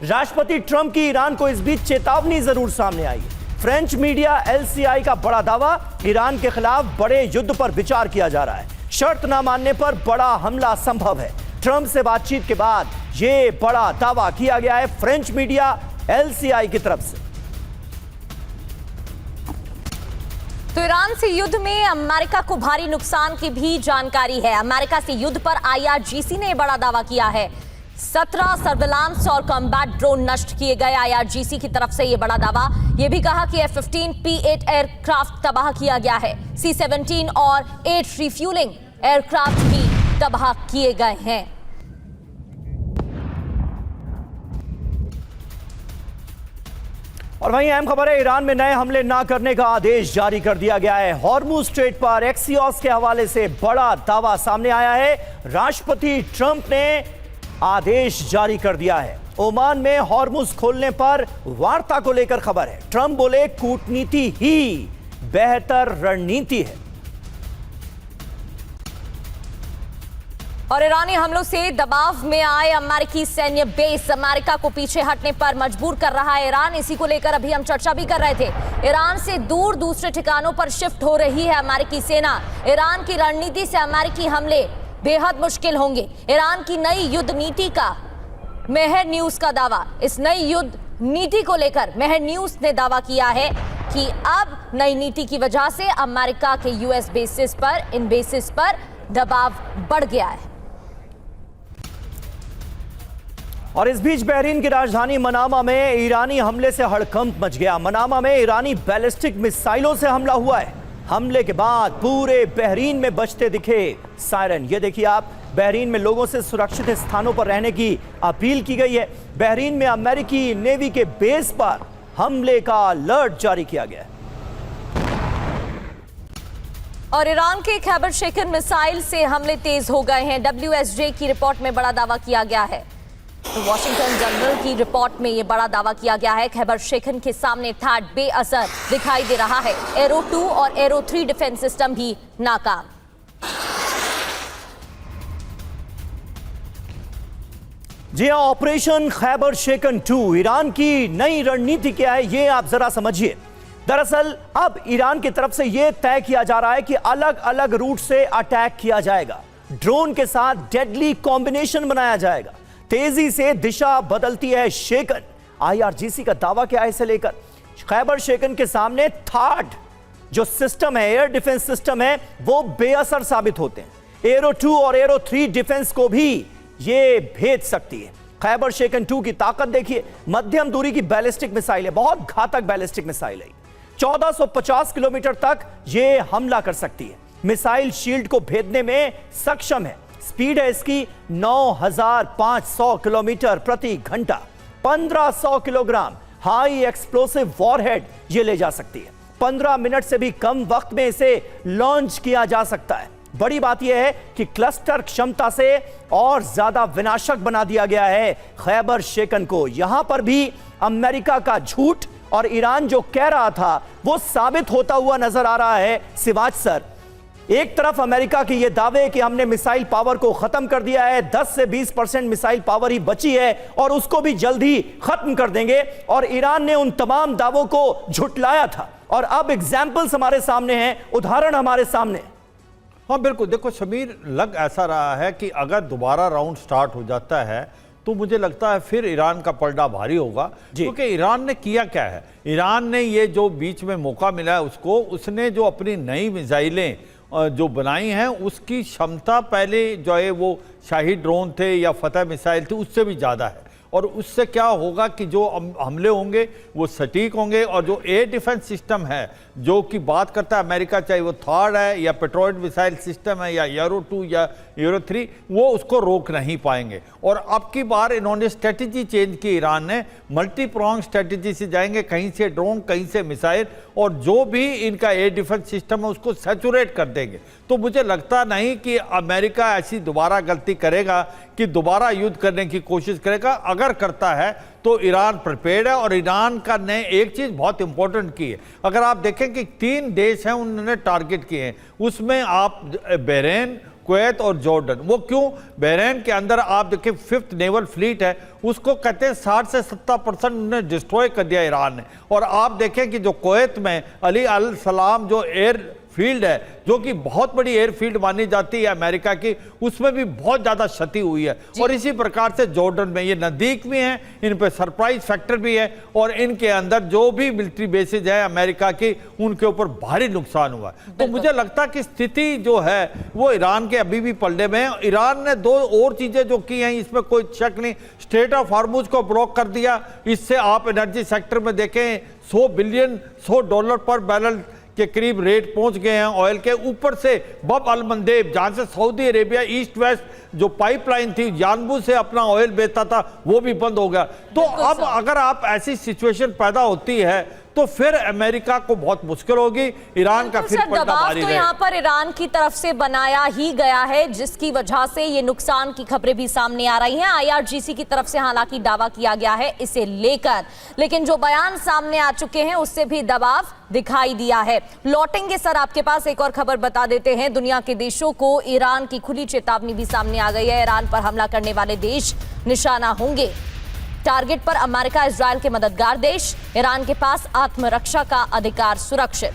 राष्ट्रपति ट्रंप की ईरान को इस बीच चेतावनी जरूर सामने आई है। फ्रेंच मीडिया एलसीआई का बड़ा दावा, ईरान के खिलाफ बड़े युद्ध पर विचार किया जा रहा है। शर्त न मानने पर बड़ा हमला संभव है। ट्रंप से बातचीत के बाद यह बड़ा दावा किया गया है फ्रेंच मीडिया एलसीआई की तरफ से। तो ईरान से युद्ध में अमेरिका को भारी नुकसान की भी जानकारी है। अमेरिका से युद्ध पर आईआरजीसी ने बड़ा दावा किया है। 17 सर्विलांस और कॉम्बैट ड्रोन नष्ट किए गए। आईआरजीसी की तरफ से यह बड़ा दावा। यह भी कहा कि F-15 P-8 एयरक्राफ्ट तबाह किया गया है। C-17 और 8 रिफ्यूलिंग एयरक्राफ्ट भी तबाह किए गए हैं। और वहीं अहम खबर है, ईरान में नए हमले ना करने का आदेश जारी कर दिया गया है। हॉर्मुज स्ट्रेट पर एक्सियोस के हवाले से बड़ा दावा सामने आया है। राष्ट्रपति ट्रंप ने आदेश जारी कर दिया है। ओमान में हॉर्मुज खोलने पर वार्ता को लेकर खबर है। ट्रंप बोले कूटनीति ही बेहतर रणनीति है। और ईरानी हमलों से दबाव में आए अमेरिकी सैन्य बेस अमेरिका को पीछे हटने पर मजबूर कर रहा है ईरान। इसी को लेकर अभी हम चर्चा भी कर रहे थे। ईरान से दूर दूसरे ठिकानों पर शिफ्ट हो रही है अमेरिकी सेना। ईरान की रणनीति से अमेरिकी हमले बेहद मुश्किल होंगे। ईरान की नई युद्ध नीति का मेहर न्यूज का दावा। इस नई युद्ध नीति को लेकर मेहर न्यूज ने दावा किया है कि अब नई नीति की वजह से अमेरिका के यूएस बेसिस पर, इन बेसिस पर दबाव बढ़ गया है। और इस बीच बहरीन की राजधानी मनामा में ईरानी हमले से हड़कंप मच गया। मनामा में ईरानी बैलिस्टिक मिसाइलों से हमला हुआ है। हमले के बाद पूरे बहरीन में बजते दिखे सायरन। ये देखिए आप, बहरीन में लोगों से सुरक्षित स्थानों पर रहने की अपील की गई है। बहरीन में अमेरिकी नेवी के बेस पर हमले का अलर्ट जारी किया गया है। और ईरान के खैबर शेखन मिसाइल से हमले तेज हो गए हैं। WSJ की रिपोर्ट में बड़ा दावा किया गया है। तो वॉशिंगटन जनरल की रिपोर्ट में यह बड़ा दावा किया गया है। खैबर शेखन के सामने थ्रेट बेअसर दिखाई दे रहा है। एरो 2 और एरो 3 डिफेंस सिस्टम भी नाकाम। जी हां, ऑपरेशन खैबर शेखन 2 ईरान की नई रणनीति क्या है, ये आप जरा समझिए। दरअसल अब ईरान की तरफ से यह तय किया जा रहा है कि अलग अलग रूट से अटैक किया जाएगा। ड्रोन के साथ डेडली कॉम्बिनेशन बनाया जाएगा। तेजी से दिशा बदलती है शेकन। आईआरजीसी का दावा क्या है इसे लेकर? खैबर शेकन के सामने थर्ड जो सिस्टम है, एयर डिफेंस सिस्टम है, वो बेअसर साबित होते हैं। एरो 2 और एरो 3 डिफेंस को भी ये भेज सकती है। खैबर शेकन 2 की ताकत देखिए। मध्यम दूरी की बैलिस्टिक मिसाइल है, बहुत घातक बैलिस्टिक मिसाइल है। 1450 किलोमीटर तक ये हमला कर सकती है। मिसाइल शील्ड को भेदने में सक्षम है। स्पीड है इसकी 9500 किलोमीटर प्रति घंटा। 1500 किलोग्राम हाई एक्सप्लोसिव वॉरहेड ये ले जा सकती है। 15 मिनट से भी कम वक्त में इसे लॉन्च किया जा सकता है। बड़ी बात यह है कि क्लस्टर क्षमता से और ज्यादा विनाशक बना दिया गया है खैबर शेकन को। यहां पर भी अमेरिका का झूठ और ईरान जो कह रहा था वो साबित होता हुआ नजर आ रहा है। सिवाज सर, एक तरफ अमेरिका के ये दावे कि हमने मिसाइल पावर को खत्म कर दिया है, 10 से 20% मिसाइल पावर ही बची है और उसको भी जल्द ही खत्म कर देंगे, और ईरान ने उन तमाम दावों को झुटलाया था। और अब एग्जाम्पल्स हमारे सामने हैं, उदाहरण हमारे सामने। हाँ बिल्कुल, देखो शमीर, लग ऐसा रहा है कि अगर दोबारा राउंड स्टार्ट हो जाता है तो मुझे लगता है फिर ईरान का पलड़ा भारी होगा। क्योंकि ईरान ने किया क्या है, ईरान ने ये जो बीच में मौका मिला है उसने जो अपनी नई मिसाइलें जो बनाई हैं उसकी क्षमता पहले जो है वो शाही ड्रोन थे या फतह मिसाइल थी उससे भी ज़्यादा है। और उससे क्या होगा कि जो हमले होंगे वो सटीक होंगे। और जो एयर डिफेंस सिस्टम है जो कि बात करता है अमेरिका, चाहे वो थर्ड है या पेट्रोइड मिसाइल सिस्टम है या एरो 2 या एरो 3, वो उसको रोक नहीं पाएंगे। और अब की बार इन्होंने स्ट्रेटजी चेंज की। ईरान ने मल्टी प्रोंग स्ट्रेटजी से जाएंगे, कहीं से ड्रोन, कहीं से मिसाइल, और जो भी इनका एयर डिफेंस सिस्टम है उसको सैचुरेट कर देंगे। तो मुझे लगता नहीं कि अमेरिका ऐसी दोबारा गलती करेगा कि दोबारा युद्ध करने की कोशिश करेगा। अगर करता है तो ईरान प्रिपेयर्ड है। और ईरान का ने एक चीज़ बहुत इंपॉर्टेंट की है। अगर आप देखें कि 3 देश हैं उन्होंने टारगेट किए हैं, उसमें आप बहरीन, कुवैत और जॉर्डन। वो क्यों? बहरीन के अंदर आप देखिए 5th नेवल फ्लीट है, उसको कहते हैं 60 से 70% उन्हें डिस्ट्रॉय कर दिया ईरान ने। और आप देखें कि जो कुवैत में अली अल सलाम जो एयर फील्ड है, जो कि बहुत बड़ी एयरफील्ड मानी जाती है अमेरिका की, उसमें भी बहुत ज्यादा क्षति हुई है। और इसी प्रकार से जॉर्डन में, ये नजदीक भी हैं, इन पे सरप्राइज फैक्टर भी है, और इनके अंदर जो भी मिलिट्री बेसिस है अमेरिका की, उनके ऊपर भारी नुकसान हुआ। तो मुझे लगता है कि स्थिति जो है वो ईरान के अभी भी पलड़े में है। ईरान ने दो और चीजें जो की हैं, इसमें कोई शक नहीं, स्ट्रेट ऑफ हॉर्मुज को ब्लॉक कर दिया। इससे आप एनर्जी सेक्टर में देखें $100 पर बैरल के करीब रेट पहुंच गए हैं ऑयल के। ऊपर से बब अल मंदेब, जहां से सऊदी अरेबिया ईस्ट वेस्ट जो पाइपलाइन थी जानबूझ से अपना ऑयल बेचता था, वो भी बंद हो गया। तो अब अगर आप ऐसी सिचुएशन पैदा होती है तो फिर अमेरिका को बहुत मुश्किल होगी, ईरान का फिर पलटा भारी तो यहाँ पर ईरान की तरफ से बनाया ही गया है, जिसकी वजह से ये नुकसान की खबरें भी सामने आ रही हैं। IRGC की तरफ से हालांकि दावा किया गया है इसे लेकर, लेकिन जो बयान सामने आ चुके हैं उससे भी दबाव दिखाई दिया है। लौटेंगे सर आपके पास, एक और खबर बता देते हैं। दुनिया के देशों को ईरान की खुली चेतावनी भी सामने आ गई है। ईरान पर हमला करने वाले देश निशाना होंगे। टारगेट पर अमेरिका, इजरायल के मददगार देश। ईरान के पास आत्मरक्षा का अधिकार सुरक्षित।